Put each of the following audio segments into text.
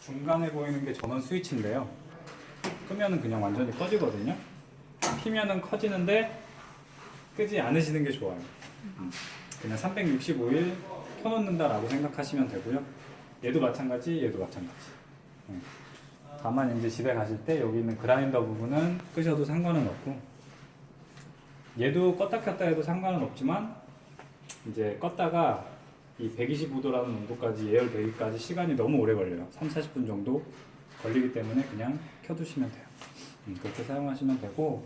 중간에 보이는 게 전원 스위치인데요. 끄면은 그냥 완전히 꺼지거든요. 키면은 커지는데 끄지 않으시는 게 좋아요. 그냥 365일 켜놓는다라고 생각하시면 되고요. 얘도 마찬가지, 얘도 마찬가지. 다만 이제 집에 가실 때 여기 있는 그라인더 부분은 끄셔도 상관은 없고, 얘도 껐다 켰다 해도 상관은 없지만 이제 껐다가 이 125도라는 온도까지 예열되기까지 시간이 너무 오래 걸려요. 30-40분 정도 걸리기 때문에 그냥 켜두시면 돼요. 그렇게 사용하시면 되고,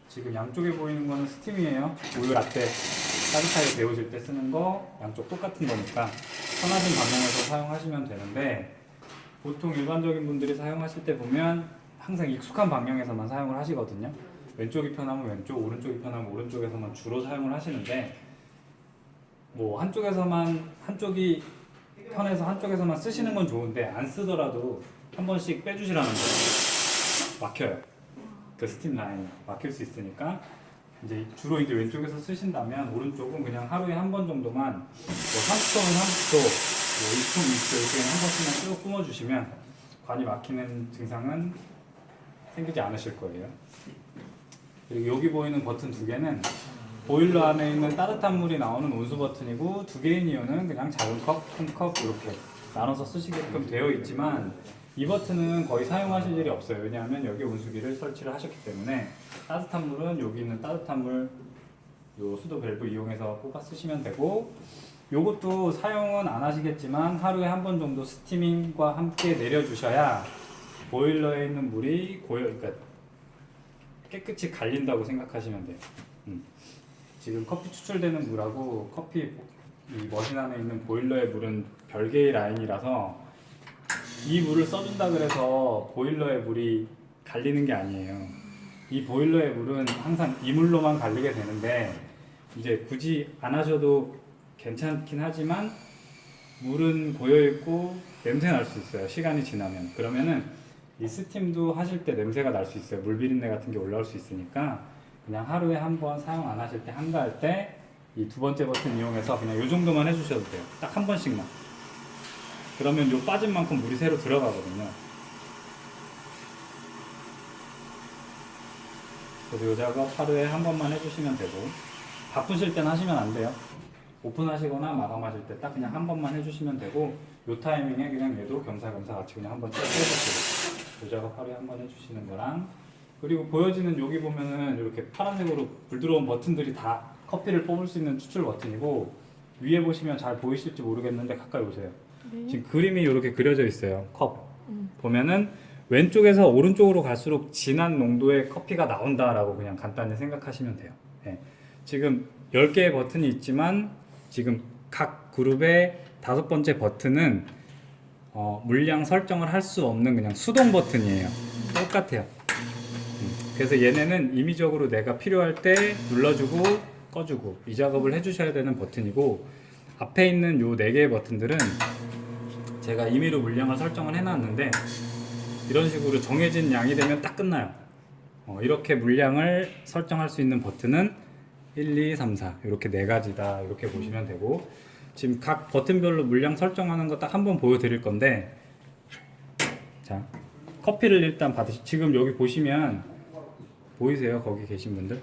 지금 양쪽에 보이는 거는 스팀이에요. 우유 라떼 따뜻하게 데우실 때 쓰는 거 양쪽 똑같은 거니까 편하신 방향에서 사용하시면 되는데, 보통 일반적인 분들이 사용하실 때 보면 항상 익숙한 방향에서만 사용을 하시거든요. 왼쪽이 편하면 왼쪽, 오른쪽이 편하면 오른쪽에서만 주로 사용을 하시는데, 뭐 한쪽이 편해서 한쪽에서만 쓰시는 건 좋은데 안 쓰더라도 한 번씩 빼주시라는 거예요. 막혀요. 그 스팀 라인이 막힐 수 있으니까 이제 주로 이제 왼쪽에서 쓰신다면 오른쪽은 그냥 하루에 한 번 정도만 뭐 30초는 30초, 뭐 1초, 2초 이렇게 한 번씩만 쭉 뿜어주시면 관이 막히는 증상은 생기지 않으실 거예요. 그리고 여기 보이는 버튼 두 개는 보일러 안에 있는 따뜻한 물이 나오는 온수 버튼이고, 두 개인 이유는 그냥 작은 컵, 큰 컵 이렇게 나눠서 쓰시게끔 되어 있지만 이 버튼은 거의 사용하실 일이 없어요. 왜냐하면 여기 온수기를 설치를 하셨기 때문에 따뜻한 물은 여기 있는 따뜻한 물 요 수도 밸브 이용해서 뽑아 쓰시면 되고, 요것도 사용은 안 하시겠지만 하루에 한 번 정도 스티밍과 함께 내려주셔야 보일러에 있는 물이 그러니까 깨끗이 갈린다고 생각하시면 돼요. 지금 커피 추출되는 물하고 커피 이 머신 안에 있는 보일러의 물은 별개의 라인이라서 이 물을 써준다 그래서 보일러의 물이 갈리는 게 아니에요. 이 보일러의 물은 항상 이 물로만 갈리게 되는데, 이제 굳이 안 하셔도 괜찮긴 하지만 물은 고여있고 냄새 날 수 있어요. 시간이 지나면. 그러면은 이 스팀도 하실 때 냄새가 날 수 있어요. 물 비린내 같은 게 올라올 수 있으니까 그냥 하루에 한 번 사용 안 하실 때, 한가할 때 이 두 번째 버튼 이용해서 그냥 요 정도만 해주셔도 돼요. 딱 한 번씩만. 그러면 요 빠진 만큼 물이 새로 들어가거든요. 그래서 요 작업 하루에 한 번만 해주시면 되고, 바쁘실 땐 하시면 안 돼요. 오픈하시거나 마감하실 때 딱 그냥 한 번만 해주시면 되고, 요 타이밍에 그냥 얘도 겸사겸사 같이 그냥 한번 쭉 해주시고, 요 작업 하루에 한 번 해주시는 거랑, 그리고 보여지는 여기 보면은 이렇게 파란색으로 불 들어온 버튼들이 다 커피를 뽑을 수 있는 추출 버튼이고, 위에 보시면 잘 보이실지 모르겠는데 가까이 오세요. 네. 지금 그림이 이렇게 그려져 있어요. 컵 보면은 왼쪽에서 오른쪽으로 갈수록 진한 농도의 커피가 나온다라고 그냥 간단히 생각하시면 돼요. 네. 지금 10개의 버튼이 있지만 지금 각 그룹의 5번째 버튼은 물량 설정을 할 수 없는 그냥 수동 버튼이에요. 똑같아요. 그래서 얘네는 임의적으로 내가 필요할 때 눌러주고 꺼주고 이 작업을 해주셔야 되는 버튼이고, 앞에 있는 요 4개의 버튼들은 제가 임의로 물량을 설정을 해놨는데, 이런 식으로 정해진 양이 되면 딱 끝나요. 이렇게 물량을 설정할 수 있는 버튼은 1, 2, 3, 4 이렇게 4가지다 이렇게 보시면 되고, 지금 각 버튼별로 물량 설정하는 거 딱 한번 보여드릴 건데, 자 커피를 일단 지금 여기 보시면 보이세요? 거기 계신 분들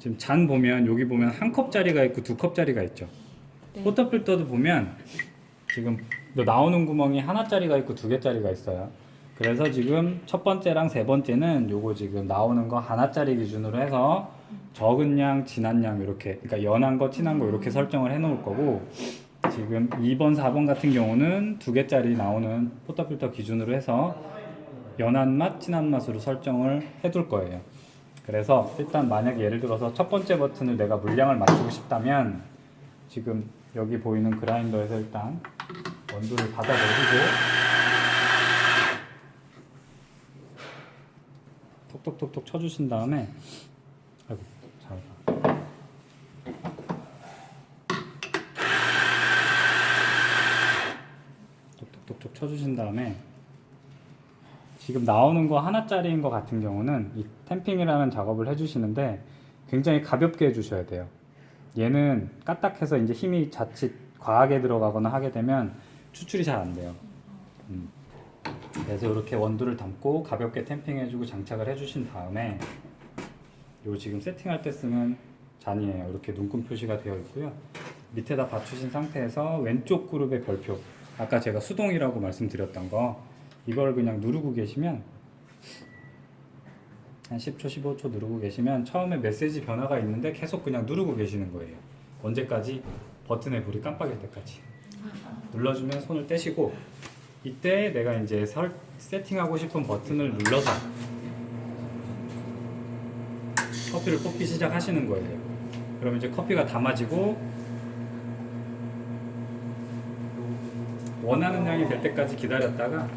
지금 잔 보면 여기 보면 한 컵짜리가 있고 2컵짜리가 있죠. 네. 포터필터도 보면 지금 나오는 구멍이 하나짜리가 있고 2개짜리가 있어요. 그래서 지금 첫 번째랑 세 번째는 요거 지금 나오는 거 하나짜리 기준으로 해서 적은 양, 진한 양 이렇게, 그러니까 연한 거, 진한 거 이렇게 설정을 해 놓을 거고, 지금 2번, 4번 같은 경우는 2개짜리 나오는 포터필터 기준으로 해서 연한 맛, 진한 맛으로 설정을 해둘 거예요. 그래서 일단 만약에 예를 들어서 첫 번째 버튼을 내가 물량을 맞추고 싶다면, 지금 여기 보이는 그라인더에서 일단 원두를 받아 넣으시고 톡톡톡톡 쳐주신 다음에, 아이고 잘한다. 톡톡톡톡 쳐주신 다음에, 지금 나오는 거 하나짜리인 것 같은 경우는 이 탬핑이라는 작업을 해주시는데 굉장히 가볍게 해주셔야 돼요. 얘는 까딱해서 이제 힘이 자칫 과하게 들어가거나 하게 되면 추출이 잘 안 돼요. 그래서 이렇게 원두를 담고 가볍게 탬핑해주고 장착을 해주신 다음에 요 지금 세팅할 때 쓰는 잔이에요. 이렇게 눈금 표시가 되어 있고요. 밑에다 받치신 상태에서 왼쪽 그룹의 별표, 아까 제가 수동이라고 말씀드렸던 거, 이걸 그냥 누르고 계시면 한 10초 15초 누르고 계시면 처음에 메시지 변화가 있는데 계속 그냥 누르고 계시는 거예요. 언제까지? 버튼의 불이 깜빡일 때까지 눌러주면 손을 떼시고, 이때 내가 이제 세팅하고 싶은 버튼을 눌러서 커피를 뽑기 시작하시는 거예요. 그러면 이제 커피가 담아지고 원하는 양이 될 때까지 기다렸다가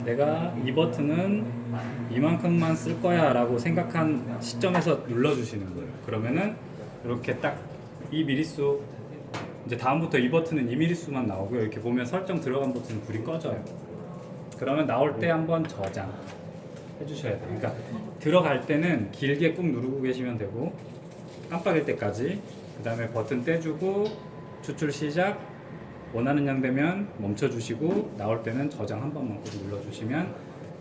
내가 이 버튼은 이만큼만 쓸 거야 라고 생각한 시점에서 눌러주시는 거예요. 그러면은 이렇게 딱 이 미리수, 이제 다음부터 이 버튼은 이 미리수만 나오고요. 이렇게 보면 설정 들어간 버튼은 불이 꺼져요. 그러면 나올 때 한번 저장 해주셔야 돼요. 그러니까 들어갈 때는 길게 꾹 누르고 계시면 되고, 깜빡일 때까지, 그 다음에 버튼 떼주고 추출 시작, 원하는 양 되면 멈춰주시고, 나올 때는 저장 한 번만 꾹 눌러주시면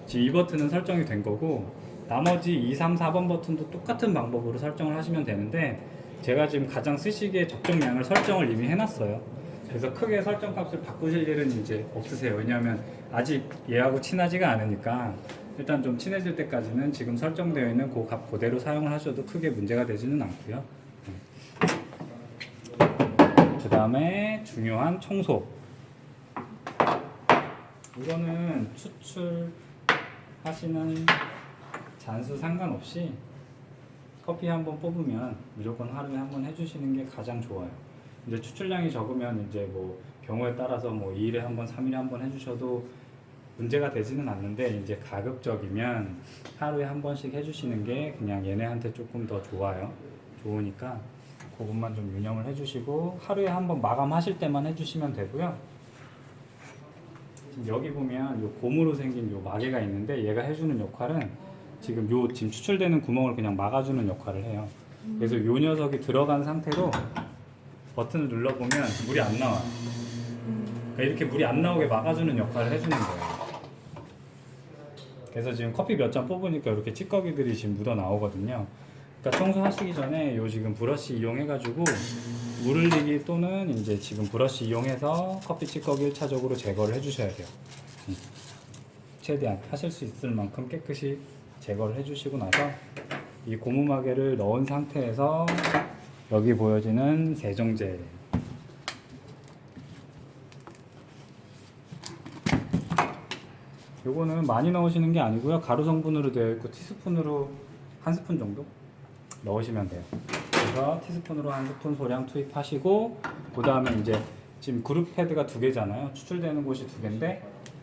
지금 이 버튼은 설정이 된 거고, 나머지 2, 3, 4번 버튼도 똑같은 방법으로 설정을 하시면 되는데, 제가 지금 가장 쓰시기에 적정량을 설정을 이미 해놨어요. 그래서 크게 설정 값을 바꾸실 일은 이제 없으세요. 왜냐하면 아직 얘하고 친하지가 않으니까 일단 좀 친해질 때까지는 지금 설정되어 있는 그 값 그대로 사용을 하셔도 크게 문제가 되지는 않고요. 그 다음에 중요한 청소. 이거는 추출하시는 잔수 상관없이 커피 한 번 뽑으면 무조건 하루에 한 번 해주시는 게 가장 좋아요. 이제 추출량이 적으면 이제 뭐 경우에 따라서 뭐 2일에 한 번, 3일에 한 번 해주셔도 문제가 되지는 않는데, 이제 가급적이면 하루에 한 번씩 해주시는 게 그냥 얘네한테 조금 더 좋으니까 그것만 좀 유념을 해주시고, 하루에 한 번 마감하실 때만 해주시면 되고요. 지금 여기 보면 요 고무로 생긴 요 마개가 있는데, 얘가 해주는 역할은 지금 추출되는 구멍을 그냥 막아주는 역할을 해요. 그래서 요 녀석이 들어간 상태로 버튼을 눌러보면 물이 안 나와요. 그러니까 이렇게 물이 안 나오게 막아주는 역할을 해주는 거예요. 그래서 지금 커피 몇 잔 뽑으니까 이렇게 찌꺼기들이 지금 묻어 나오거든요. 그러니까 청소하시기 전에 요 지금 브러쉬 이용해가지고 물 흘리기 또는 이제 지금 브러쉬 이용해서 커피 찌꺼기 1차적으로 제거를 해주셔야 돼요. 최대한 하실 수 있을 만큼 깨끗이 제거를 해주시고 나서 이 고무마개를 넣은 상태에서 여기 보여지는 세정제, 요거는 많이 넣으시는 게 아니고요. 가루 성분으로 되어 있고 티스푼으로 한 스푼 정도 넣으시면 돼요. 그래서 티스푼으로 한 스푼 소량 투입하시고, 그 다음에 이제 지금 그룹 패드가 2개잖아요. 추출되는 곳이 2개인데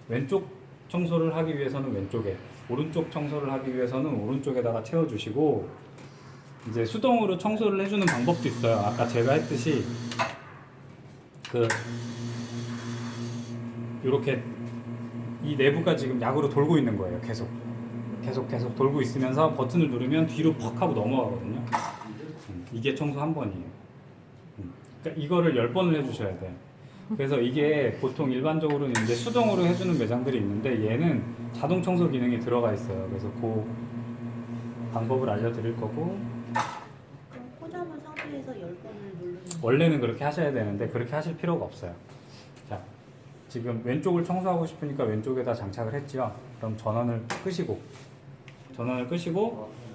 왼쪽 청소를 하기 위해서는 왼쪽에, 오른쪽 청소를 하기 위해서는 오른쪽에다가 채워주시고, 이제 수동으로 청소를 해주는 방법도 있어요. 아까 제가 했듯이 이렇게 이 내부가 지금 약으로 돌고 있는 거예요. 계속 돌고 있으면서 버튼을 누르면 뒤로 퍽 하고 넘어가거든요. 이게 청소 한 번이에요. 그러니까 이거를 10번을 해주셔야 돼요. 그래서 이게 보통 일반적으로는 이제 수동으로 해주는 매장들이 있는데, 얘는 자동 청소 기능이 들어가 있어요. 그래서 그 방법을 알려드릴 거고. 그럼 꽂아놓은 상태에서 10번을 누르는 거예요? 원래는 그렇게 하셔야 되는데 그렇게 하실 필요가 없어요. 자, 지금 왼쪽을 청소하고 싶으니까 왼쪽에다 장착을 했죠. 그럼 전원을 끄시고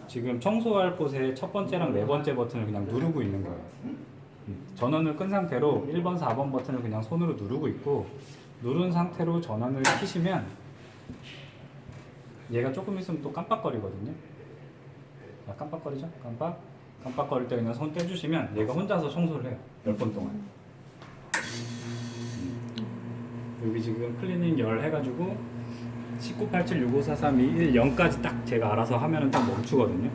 지금 청소할 곳에 첫 번째랑 네 번째 버튼을 그냥 누르고 있는 거예요. 전원을 끈 상태로 1번, 4번 버튼을 그냥 손으로 누르고 있고, 누른 상태로 전원을 켜시면 얘가 조금 있으면 또 깜빡거리거든요. 깜빡거리죠? 깜빡거릴 때 그냥 손 떼주시면 얘가 혼자서 청소를 해요. 10번 동안. 여기 지금 클리닝 열 해가지고 19876543210까지 딱 제가 알아서 하면은 딱 멈추거든요.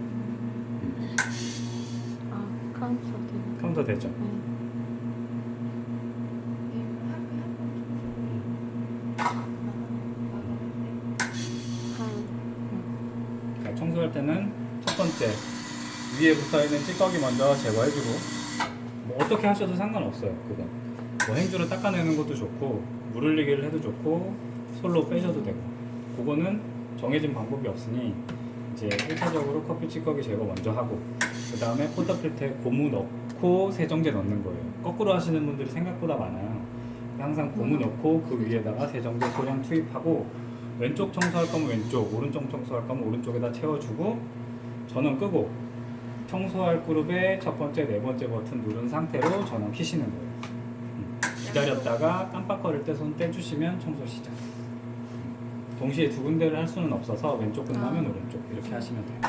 카운터 됐죠? 청소할 때는 첫 번째 위에 붙어있는 찌꺼기 먼저 제거해주고, 뭐 어떻게 하셔도 상관없어요. 그건 뭐 행주로 닦아내는 것도 좋고 물 흘리기를 해도 좋고 솔로 빼셔도 되고 그거는 정해진 방법이 없으니 이제 1차적으로 커피 찌꺼기 제거 먼저 하고 그 다음에 포터필터에 고무 넣고 세정제 넣는 거예요. 거꾸로 하시는 분들이 생각보다 많아요. 항상 고무 넣고 그 위에다가 세정제 소량 투입하고 왼쪽 청소할 거면 왼쪽, 오른쪽 청소할 거면 오른쪽에다 채워주고 전원 끄고 청소할 그룹의 첫 번째, 네 번째 버튼 누른 상태로 전원 켜시는 거예요. 기다렸다가 깜빡거릴 때 손 떼주시면 청소 시작. 동시에 두 군데를 할 수는 없어서 왼쪽 끝나면 오른쪽 이렇게 하시면 돼요.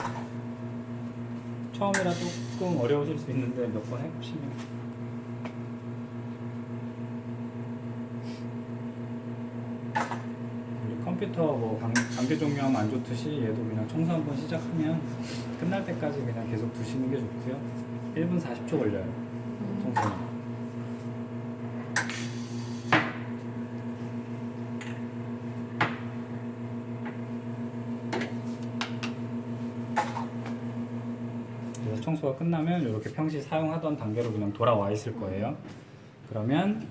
처음이라 조금 어려우실 수 있는데 몇 번 해보시면 우리 컴퓨터 뭐 강제 종료하면 안 좋듯이 얘도 그냥 청소 한번 시작하면 끝날 때까지 그냥 계속 두시는 게 좋고요. 1분 40초 걸려요. 청소는. 그래서 청소가 끝나면 이렇게 평시 사용하던 단계로 그냥 돌아와 있을 거예요. 그러면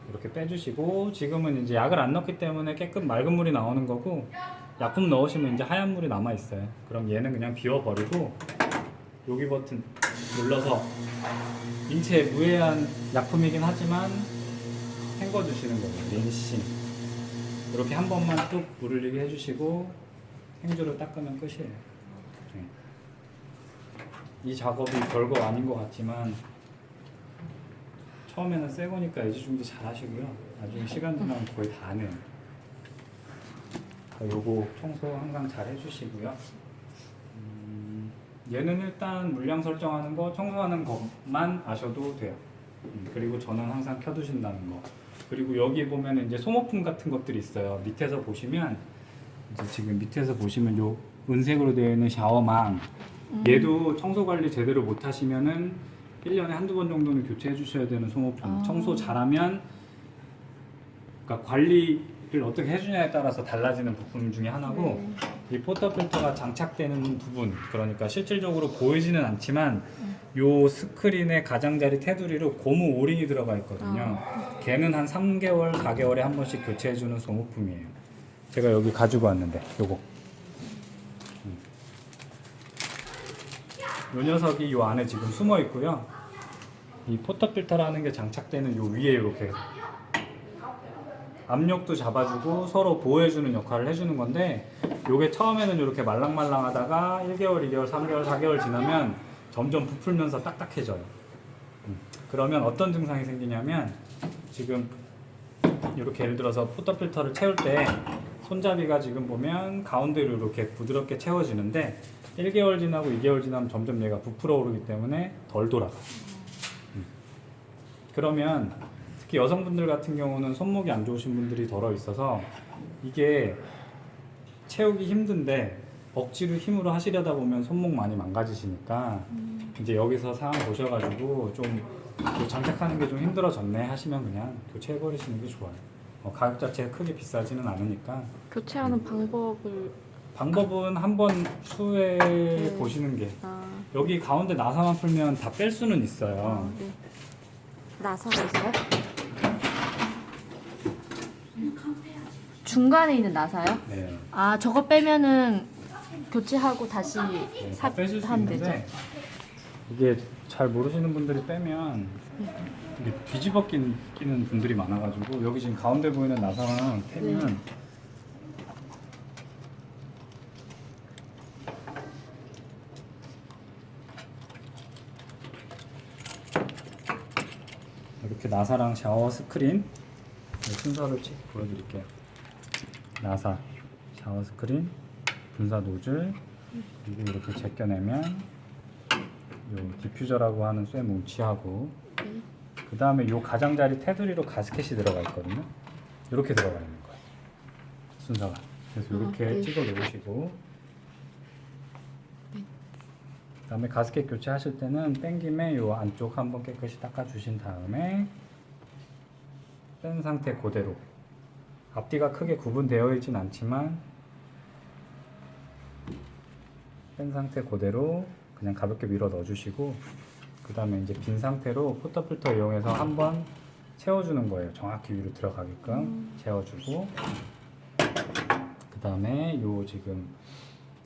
이렇게 빼주시고 지금은 이제 약을 안 넣기 때문에 깨끗 맑은 물이 나오는 거고 약품 넣으시면 이제 하얀 물이 남아 있어요. 그럼 얘는 그냥 비워버리고 여기 버튼 눌러서 인체에 무해한 약품이긴 하지만 헹궈주시는 거예요. 린싱 이렇게 한 번만 뚝 물 흘리게 해주시고 행주로 닦으면 끝이에요. 네. 이 작업이 별거 아닌 것 같지만 처음에는 새 거니까 애지중지 잘 하시고요. 나중에 시간 지나면 거의 다 안 해요. 요거 청소 항상 잘 해주시고요. 얘는 일단 물량 설정하는 거, 청소하는 것만 아셔도 돼요. 그리고 전원 항상 켜두신다는 거. 그리고 여기 보면 이제 소모품 같은 것들이 있어요. 밑에서 보시면 이제 지금 밑에서 보시면 요 은색으로 되어 있는 샤워망. 얘도 청소 관리 제대로 못 하시면은 1년에 한두 번 정도는 교체해 주셔야 되는 소모품. 청소 잘하면 그러니까 관리를 어떻게 해주냐에 따라서 달라지는 부품 중에 하나고 이 포터필터가 장착되는 부분 그러니까 실질적으로 보이지는 않지만 요 스크린의 가장자리 테두리로 고무 오링이 들어가 있거든요. 걔는 한 3개월, 4개월에 한 번씩 교체해 주는 소모품이에요. 제가 여기 가지고 왔는데 요거 요 녀석이 요 안에 지금 숨어 있고요. 이 포터필터라는 게 장착되는 요 위에 이렇게 압력도 잡아주고 서로 보호해주는 역할을 해주는 건데 요게 처음에는 이렇게 말랑말랑하다가 1개월, 2개월, 3개월, 4개월 지나면 점점 부풀면서 딱딱해져요. 그러면 어떤 증상이 생기냐면 지금 이렇게 예를 들어서 포터필터를 채울 때 손잡이가 지금 보면 가운데로 이렇게 부드럽게 채워지는데 1개월 지나고 2개월 지나면 점점 얘가 부풀어 오르기 때문에 덜 돌아가. 그러면 특히 여성분들 같은 경우는 손목이 안 좋으신 분들이 덜어 있어서 이게 채우기 힘든데 억지로 힘으로 하시려다 보면 손목 많이 망가지시니까 이제 여기서 상황 보셔가지고 좀 장착하는 게 좀 힘들어졌네 하시면 그냥 교체해 버리시는 게 좋아요. 가격 자체가 크게 비싸지는 않으니까. 교체하는 방법은 한번 수해 보시는 게 여기 가운데 나사만 풀면 다 뺄 수는 있어요. 네. 나사가 있어요? 중간에 있는 나사요? 네. 아 저거 빼면은 교체하고 다시 네, 다 빼실 수 하면 되죠? 있는데 이게 잘 모르시는 분들이 빼면 이게 뒤집어 끼는 분들이 많아가지고 여기 지금 가운데 보이는 나사만 빼면 이렇게 나사랑 샤워 스크린 순서를 보여드릴게요. 나사, 샤워 스크린, 분사 노즐, 그리고 이렇게 제껴내면 요 디퓨저라고 하는 쇠 뭉치하고 그 다음에 요 가장자리 테두리로 가스켓이 들어가 있거든요. 이렇게 들어가 있는 거예요. 순서가. 그래서 이렇게 네. 찍어 놓으시고 그 다음에 가스켓 교체하실 때는 뺀 김에 요 안쪽 한번 깨끗이 닦아 주신 다음에 뺀 상태 그대로 앞뒤가 크게 구분되어 있진 않지만 뺀 상태 그대로 그냥 가볍게 밀어 넣어 주시고 그 다음에 이제 빈 상태로 포터필터 이용해서 한번 채워주는 거예요. 정확히 위로 들어가게끔 채워주고, 그 다음에 요 지금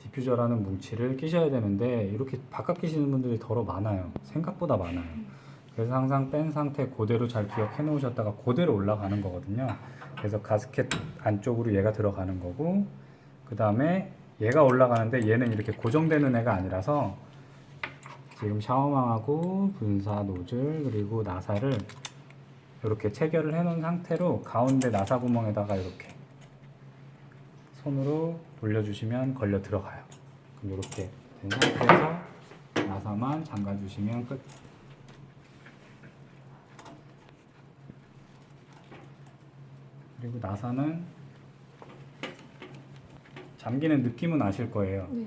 디퓨저라는 뭉치를 끼셔야 되는데 이렇게 바깥 끼시는 분들이 더러 많아요. 생각보다 많아요. 그래서 항상 뺀 상태 그대로 잘 기억해 놓으셨다가 그대로 올라가는 거거든요. 그래서 가스켓 안쪽으로 얘가 들어가는 거고, 그 다음에 얘가 올라가는데 얘는 이렇게 고정되는 애가 아니라서 지금 샤워망하고 분사 노즐 그리고 나사를 이렇게 체결을 해 놓은 상태로 가운데 나사 구멍에다가 이렇게 손으로 돌려주시면 걸려 들어가요. 그럼 이렇게 된 상태에서 나사만 잠가 주시면 끝. 그리고 나사는 잠기는 느낌은 아실 거예요. 네.